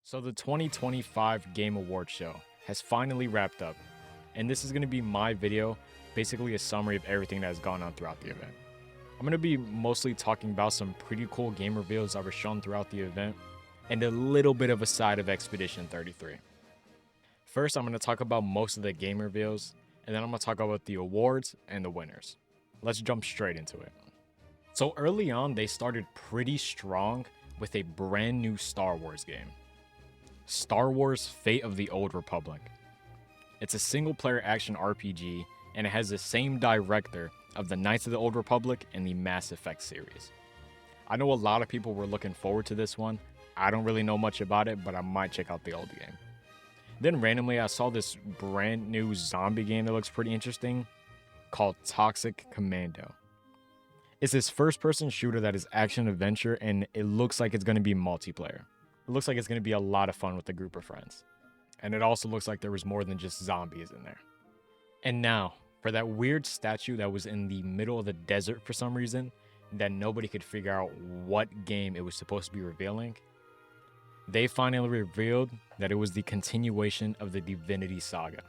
So the 2025 Game Awards show has finally wrapped up, and this is going to be my video, basically a summary of everything that has gone on throughout the event. I'm going to be mostly talking about some pretty cool game reveals that were shown throughout the event, and a little bit of a side of Expedition 33. First, I'm going to talk about most of the game reveals, and then I'm going to talk about the awards and the winners. Let's jump straight into it. So early on, they started pretty strong with a brand new Star Wars game. Star Wars Fate of the Old Republic. It's a single-player action RPG, and it has the same director of the Knights of the Old Republic and the Mass Effect series. I know a lot of people were looking forward to this one. I don't really know much about it, but I might check out the old game. Then randomly, I saw this brand new zombie game that looks pretty interesting called Toxic Commando. It's this first-person shooter that is action-adventure, and it looks like it's going to be multiplayer. It looks like it's going to be a lot of fun with a group of friends. And it also looks like there was more than just zombies in there. And now, for that weird statue that was in the middle of the desert for some reason, that nobody could figure out what game it was supposed to be revealing, they finally revealed that it was the continuation of the Divinity Saga,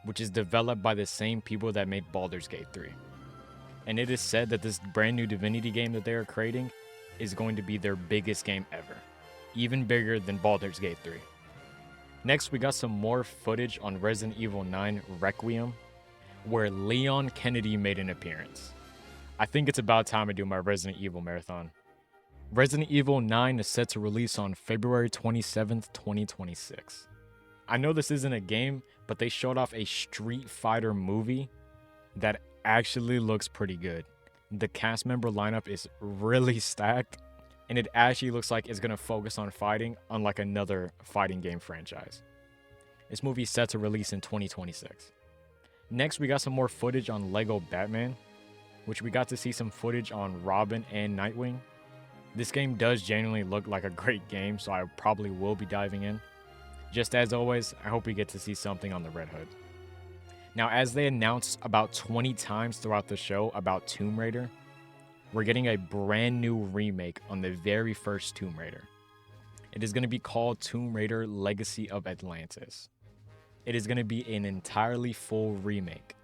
which is developed by the same people that made Baldur's Gate 3. And it is said that this brand new Divinity game that they are creating is going to be their biggest game ever, even bigger than Baldur's Gate 3. Next, we got some more footage on Resident Evil 9 Requiem, where Leon Kennedy made an appearance. I think it's about time I do my Resident Evil marathon. Resident Evil 9 is set to release on February 27th, 2026. I know this isn't a game, but they showed off a Street Fighter movie that actually looks pretty good. The cast member lineup is really stacked, and it actually looks like it's going to focus on fighting, unlike another fighting game franchise. This movie is set to release in 2026. Next, we got some more footage on Lego Batman, which we got to see some footage on Robin and Nightwing. This game does genuinely look like a great game, so I probably will be diving in. Just as always, I hope we get to see something on the Red Hood. Now, as they announced about 20 times throughout the show about Tomb Raider, we're getting a brand new remake on the very first Tomb Raider. It is going to be called Tomb Raider Legacy of Atlantis. It is going to be an entirely full remake.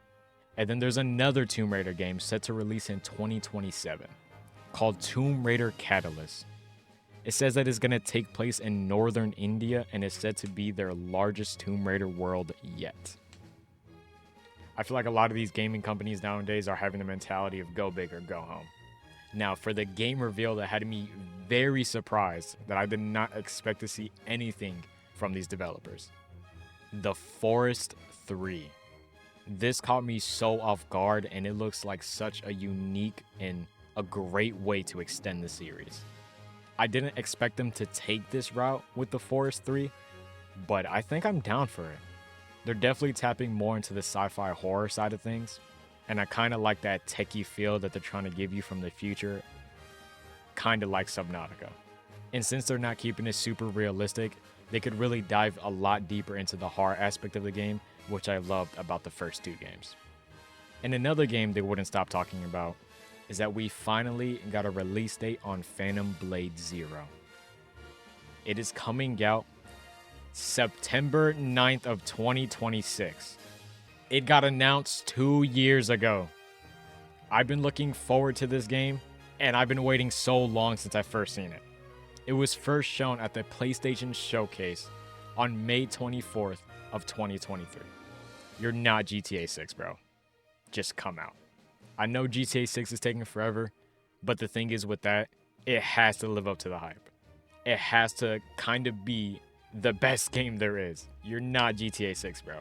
And then there's another Tomb Raider game set to release in 2027 called Tomb Raider Catalyst. It says that it's going to take place in northern India and is said to be their largest Tomb Raider world yet. I feel like a lot of these gaming companies nowadays are having the mentality of go big or go home. Now, for the game reveal that had me very surprised that I did not expect to see anything from these developers. The Forest 3. This caught me so off guard, and it looks like such a unique and a great way to extend the series. I didn't expect them to take this route with The Forest 3, but I think I'm down for it. They're definitely tapping more into the sci-fi horror side of things, and I kind of like that techie feel that they're trying to give you from the future, kind of like Subnautica. And since they're not keeping it super realistic, they could really dive a lot deeper into the horror aspect of the game, which I loved about the first two games. And another game they wouldn't stop talking about is that we finally got a release date on Phantom Blade Zero. It is coming out September 9th of 2026. It got announced 2 years ago. I've been looking forward to this game, and I've been waiting so long since I first seen it. It was first shown at the PlayStation Showcase on May 24th of 2023. You're not GTA 6, bro. Just come out. I know GTA 6 is taking forever, but the thing is with that, it has to live up to the hype. It has to kind of be the best game there is. You're not GTA 6, bro.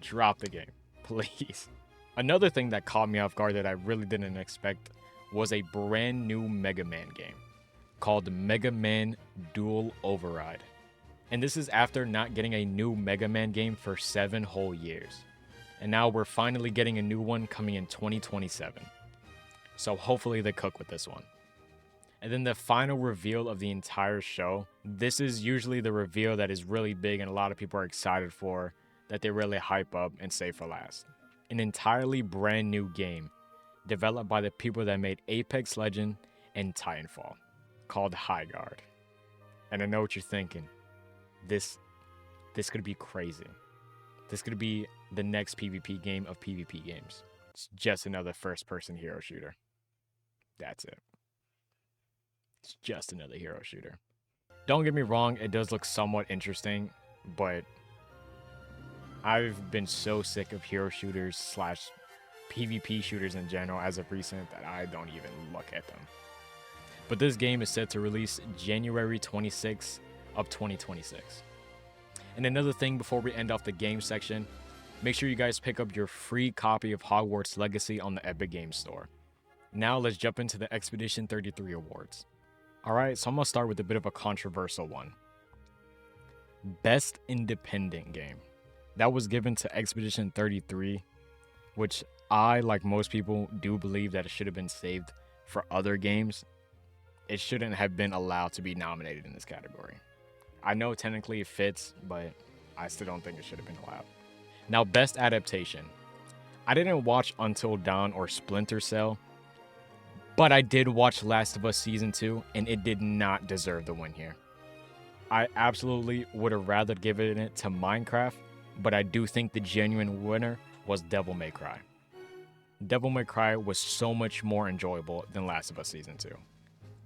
Drop the game, please. Another thing that caught me off guard that I really didn't expect was a brand new Mega Man game called Mega Man Dual Override. And this is after not getting a new Mega Man game for 7 whole years. And now we're finally getting a new one coming in 2027. So hopefully they cook with this one. And then the final reveal of the entire show. This is usually the reveal that is really big and a lot of people are excited for, that they really hype up and save for last. An entirely brand new game developed by the people that made Apex Legends and Titanfall, called High Guard. And I know what you're thinking. this could be crazy. This could be the next PvP game of PvP games. It's just another first-person hero shooter. That's it. It's just another hero shooter. Don't get me wrong, it does look somewhat interesting, but I've been so sick of hero shooters slash PvP shooters in general as of recent that I don't even look at them. But this game is set to release January 26th of 2026. And another thing before we end off the game section, make sure you guys pick up your free copy of Hogwarts Legacy on the Epic Games Store. Now let's jump into the Expedition 33 awards. Alright, so I'm going to start with a bit of a controversial one. Best Independent Game. That was given to Expedition 33, which I, like most people, do believe that it should have been saved for other games. It shouldn't have been allowed to be nominated in this category. I know technically it fits, but I still don't think it should have been allowed. Now, Best Adaptation. I didn't watch Until Dawn or Splinter Cell, but I did watch Last of Us Season 2, and it did not deserve the win here. I absolutely would have rather given it to Minecraft, but I do think the genuine winner was Devil May Cry. Devil May Cry was so much more enjoyable than Last of Us Season 2.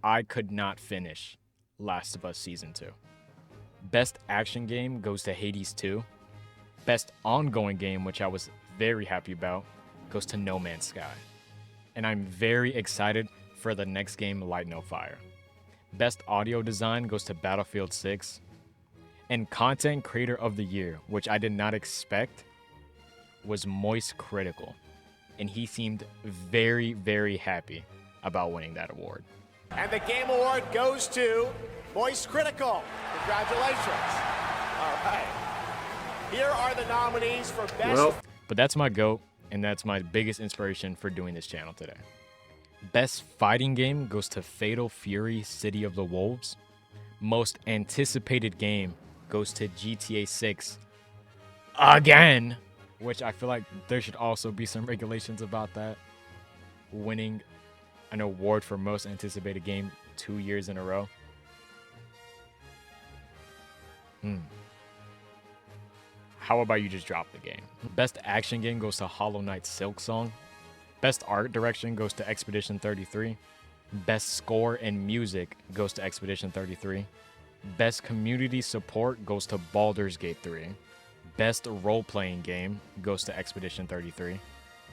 I could not finish Last of Us Season 2. Best Action Game goes to Hades 2. Best Ongoing Game, which I was very happy about, goes to No Man's Sky. And I'm very excited for the next game, Light No Fire. Best Audio Design goes to Battlefield 6. And Content Creator of the Year, which I did not expect, was Moist Critical. And he seemed very, very happy about winning that award. And the game award goes to Moist Critical. Congratulations. All right. Here are the nominees for Best... But that's my GOAT, and that's my biggest inspiration for doing this channel today. Best Fighting Game goes to Fatal Fury City of the Wolves. Most Anticipated Game goes to GTA 6 again, which I feel like there should also be some regulations about that. Winning an award for Most Anticipated Game 2 years in a row. How about you just drop the game? Best Action Game goes to Hollow Knight Silksong. Best Art Direction goes to Expedition 33. Best Score and Music goes to Expedition 33. Best Community Support goes to Baldur's Gate 3. Best Role-Playing Game goes to Expedition 33.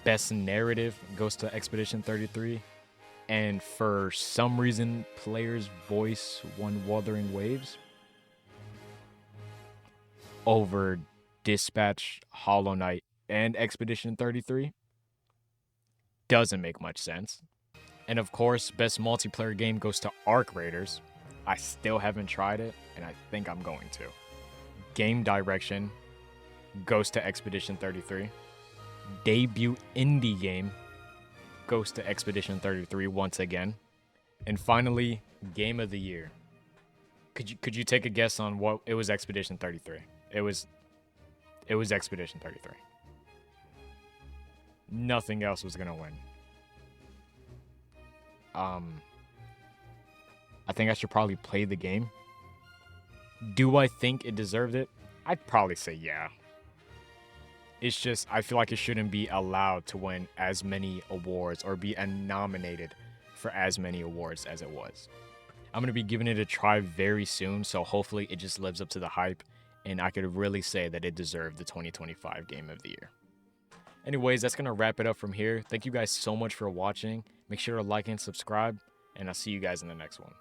Best Narrative goes to Expedition 33. And for some reason, Player's Voice won Wuthering Waves over Dispatch, Hollow Knight, and Expedition 33. Doesn't make much sense. And of course, Best Multiplayer Game goes to Arc Raiders. I still haven't tried it, and I think I'm going to. Game Direction goes to Expedition 33. Debut Indie Game goes to Expedition 33 once again. And finally, Game of the Year. Could you take a guess on what it was? Expedition 33. It was Expedition 33. Nothing else was gonna win. I think I should probably play the game. Do I think it deserved it? I'd probably say yeah. It's just, I feel like it shouldn't be allowed to win as many awards or be nominated for as many awards as it was. I'm going to be giving it a try very soon, so hopefully it just lives up to the hype, and I could really say that it deserved the 2025 Game of the Year. Anyways, that's going to wrap it up from here. Thank you guys so much for watching. Make sure to like and subscribe, and I'll see you guys in the next one.